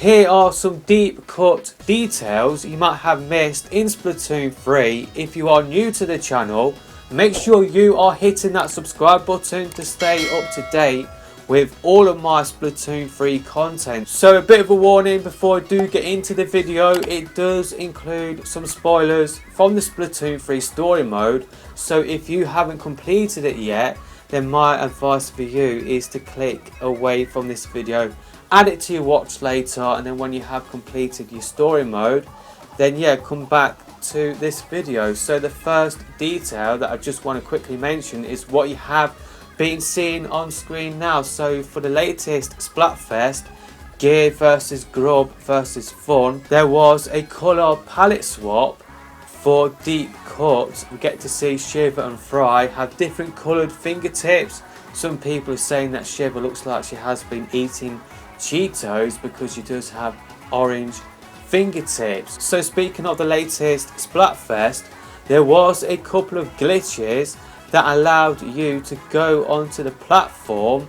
Here are some deep cut details you might have missed in Splatoon 3. If you are new to the channel, make sure you are hitting that subscribe button to stay up to date with all of my Splatoon 3 content. So a bit of a warning before I do get into the video, it does include some spoilers from the Splatoon 3 story mode. So if you haven't completed it yet, then my advice for you is to click away from this video, add it to your watch later, and then when you have completed your story mode, then yeah, come back to this video. So the first detail that I just want to quickly mention is what you have been seeing on screen now. So for the latest Splatfest, Gear versus Grub versus Fun, there was a colour palette swap for Deep Cut. We get to see Shiver and Fry have different coloured fingertips. Some people are saying that Shiver looks like she has been eating Cheetos because she does have orange fingertips. So speaking of the latest Splatfest, there was a couple of glitches that allowed you to go onto the platform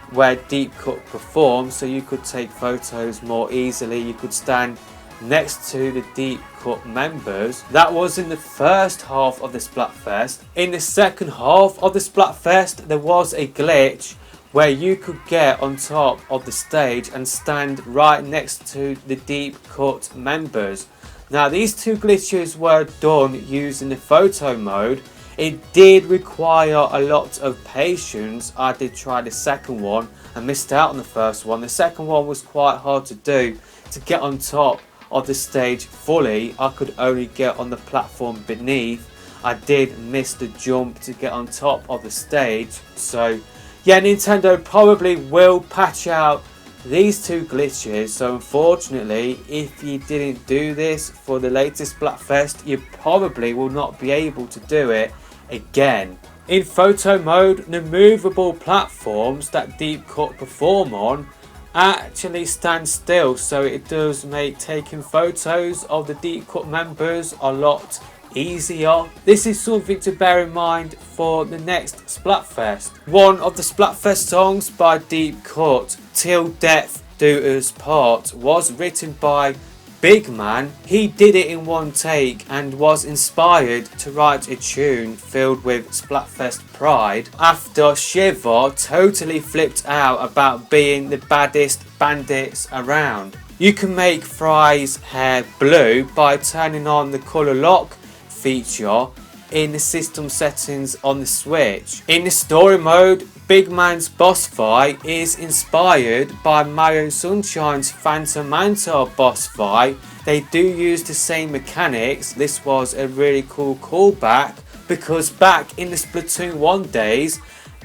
where Deep Cut performs, so you could take photos more easily. You could stand next to the Deep Cut members. That was in the first half of the Splatfest. In the second half of the Splatfest, there was a glitch where you could get on top of the stage and stand right next to the Deep Cut members. Now these two glitches were done using the photo mode. It did require a lot of patience. I did try the second one and missed out on the first one. The second one was quite hard to do. To get on top of the stage fully, I could only get on the platform beneath. I did miss the jump to get on top of the stage. So yeah, Nintendo probably will patch out these two glitches. So unfortunately, if you didn't do this for the latest Splatfest, you probably will not be able to do it again. In photo mode, the movable platforms that Deep Cut perform on actually stand still, so it does make taking photos of the Deep Cut members a lot easier. This is something to bear in mind for the next Splatfest. One of the Splatfest songs by Deep Cut, Till Death Do Us Part, was written by Big Man. He did it in one take and was inspired to write a tune filled with Splatfest pride after Shiver totally flipped out about being the baddest bandits around. You can make Fry's hair blue by turning on the colour lock feature in the system settings on the Switch. In the story mode, Big Man's boss fight is inspired by Mario Sunshine's Phantom Manta boss fight. They do use the same mechanics. This was a really cool callback because back in the Splatoon 1 days,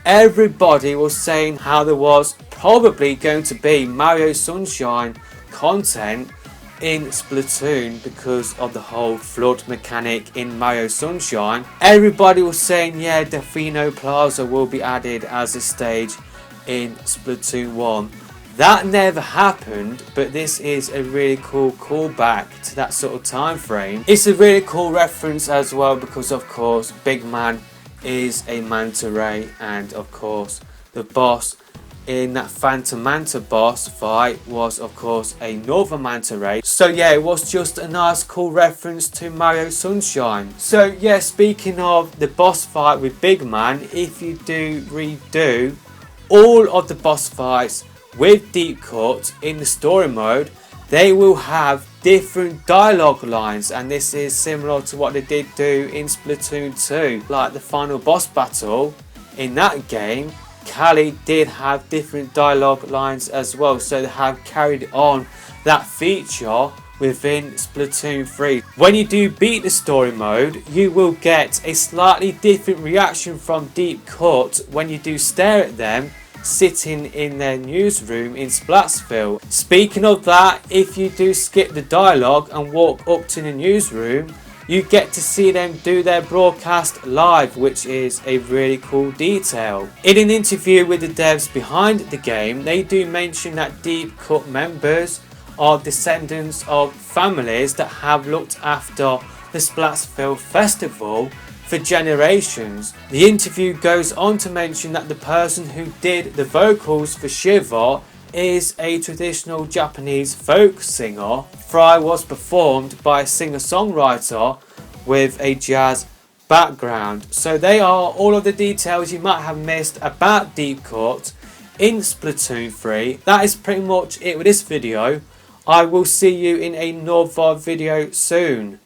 everybody was saying how there was probably going to be Mario Sunshine content in Splatoon because of the whole flood mechanic in Mario Sunshine. Everybody was saying, yeah, Delfino Plaza will be added as a stage in Splatoon 1. That never happened, but this is a really cool callback to that sort of time frame. It's a really cool reference as well because of course Big Man is a manta ray, and of course the boss in that Phantom Manta boss fight was of course another manta ray. So yeah, it was just a nice cool reference to Mario Sunshine. So yeah, speaking of the boss fight with Big Man, if you do redo all of the boss fights with Deep Cut in the story mode, they will have different dialogue lines, and this is similar to what they did do in Splatoon 2. Like the final boss battle in that game, Callie did have different dialogue lines as well, so they have carried on that feature within Splatoon 3. When you do beat the story mode, you will get a slightly different reaction from Deep Cut when you do stare at them sitting in their newsroom in Splatsville. Speaking of that, if you do skip the dialogue and walk up to the newsroom, you get to see them do their broadcast live, which is a really cool detail. In an interview with the devs behind the game, they do mention that Deep Cut members are descendants of families that have looked after the Splatsville festival for generations. The interview goes on to mention that the person who did the vocals for Shiver is a traditional Japanese folk singer. Fry was performed by a singer-songwriter with a jazz background. So they are all of the details you might have missed about Deep Cut in Splatoon 3. That is pretty much it with this video. I will see you in another video soon.